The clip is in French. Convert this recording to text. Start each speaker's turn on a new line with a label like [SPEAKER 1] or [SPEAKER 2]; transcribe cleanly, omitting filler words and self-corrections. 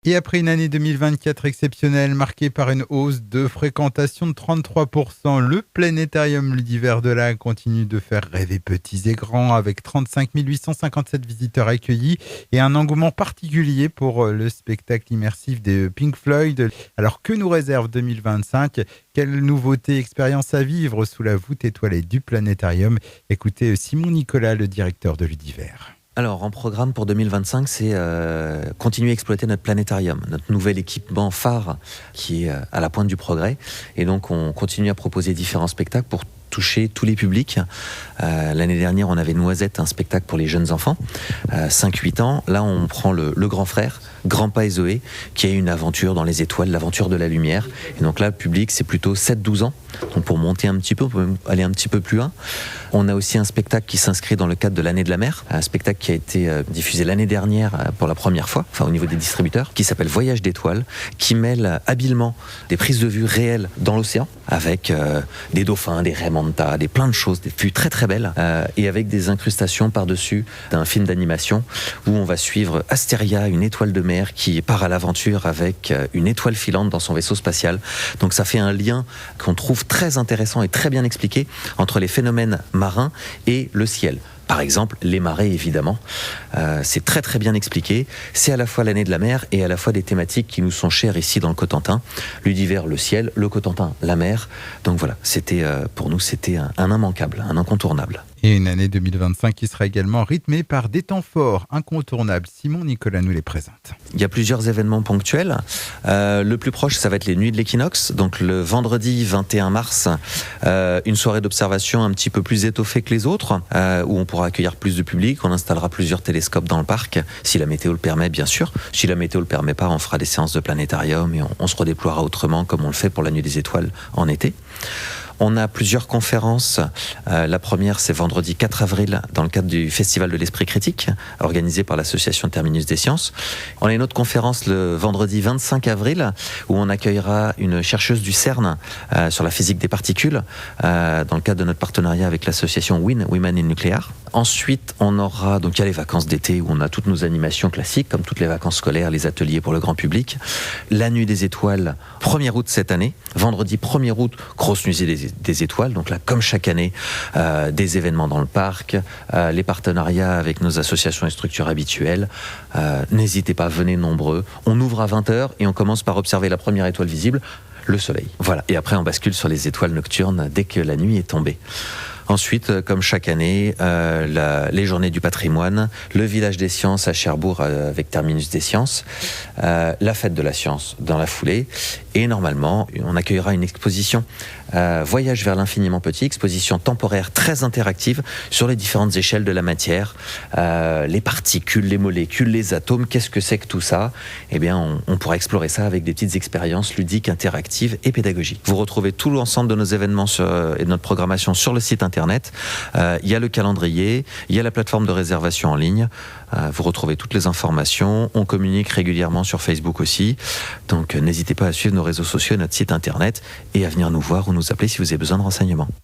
[SPEAKER 1] Et après une année 2024 exceptionnelle marquée par une hausse de fréquentation de 33%, le planétarium Ludivert de Lacq continue de faire rêver petits et grands avec 35 857 visiteurs accueillis et un engouement particulier pour le spectacle immersif de Pink Floyd. Alors que nous réserve 2025 ? Quelle nouveauté, expérience à vivre sous la voûte étoilée du planétarium ? Écoutez Simon Nicolas, le directeur de Ludivert.
[SPEAKER 2] Alors, en programme pour 2025, c'est continuer à exploiter notre planétarium, notre nouvel équipement phare qui est à la pointe du progrès. Et donc, on continue à proposer différents spectacles pour toucher tous les publics. L'année dernière, on avait Noisette, un spectacle pour les jeunes enfants, 5-8 ans. Là, on prend le grand frère, Grandpa et Zoé, qui a une aventure dans les étoiles, l'aventure de la lumière. Et donc là, le public, c'est plutôt 7-12 ans. Donc pour monter un petit peu, on peut même aller un petit peu plus loin. On a aussi un spectacle qui s'inscrit dans le cadre de l'année de la mer, un spectacle qui a été diffusé l'année dernière pour la première fois, enfin au niveau des distributeurs, qui s'appelle Voyage d'étoiles, qui mêle habilement des prises de vue réelles dans l'océan, avec des dauphins, des raies manta, des plein de choses, des vues très très belles, et avec des incrustations par-dessus d'un film d'animation où on va suivre Astéria, une étoile de mer qui part à l'aventure avec une étoile filante dans son vaisseau spatial. Donc ça fait un lien qu'on trouve très intéressant et très bien expliqué entre les phénomènes marins et le ciel. Par exemple, les marées, évidemment. C'est très très bien expliqué. C'est à la fois l'année de la mer et à la fois des thématiques qui nous sont chères ici dans le Cotentin. Ludivert, le ciel, le Cotentin, la mer. Donc voilà, pour nous, c'était un immanquable, un incontournable.
[SPEAKER 1] Et une année 2025 qui sera également rythmée par des temps forts incontournables. Simon Nicolas nous les présente.
[SPEAKER 2] Il y a plusieurs événements ponctuels. Le plus proche, ça va être les Nuits de l'équinoxe. Donc le vendredi 21 mars, une soirée d'observation un petit peu plus étoffée que les autres, où on pourra accueillir plus de public. On installera plusieurs télescopes dans le parc, si la météo le permet, bien sûr. Si la météo le permet pas, on fera des séances de planétarium et on se redéploiera autrement, comme on le fait pour la Nuit des étoiles en été. On a plusieurs conférences. La première, c'est vendredi 4 avril, dans le cadre du Festival de l'Esprit Critique, organisé par l'association Terminus des Sciences. On a une autre conférence le vendredi 25 avril, où on accueillera une chercheuse du CERN sur la physique des particules, dans le cadre de notre partenariat avec l'association WIN, Women in Nuclear. Ensuite, on aura, donc il y a les vacances d'été, où on a toutes nos animations classiques, comme toutes les vacances scolaires, les ateliers pour le grand public. La Nuit des étoiles, 1er août cette année. Vendredi 1er août, grosse nuit des étoiles. Donc là, comme chaque année, des événements dans le parc, les partenariats avec nos associations et structures habituelles. N'hésitez pas, venez nombreux. On ouvre à 20h et on commence par observer la première étoile visible, le soleil. Voilà. Et après, on bascule sur les étoiles nocturnes dès que la nuit est tombée. Ensuite, comme chaque année, les journées du patrimoine, le village des sciences à Cherbourg avec Terminus des sciences, la fête de la science dans la foulée, et normalement, on accueillera une exposition Voyage vers l'infiniment petit, exposition temporaire très interactive sur les différentes échelles de la matière, les particules, les molécules, les atomes, qu'est-ce que c'est que tout ça ? Eh bien, on pourra explorer ça avec des petites expériences ludiques, interactives et pédagogiques. Vous retrouvez tout l'ensemble de nos événements et de notre programmation sur le site internet. Il y a le calendrier, il y a la plateforme de réservation en ligne. Vous retrouvez toutes les informations. On communique régulièrement sur Facebook aussi. Donc, n'hésitez pas à suivre nos réseaux sociaux et notre site internet et à venir nous voir ou nous appeler si vous avez besoin de renseignements.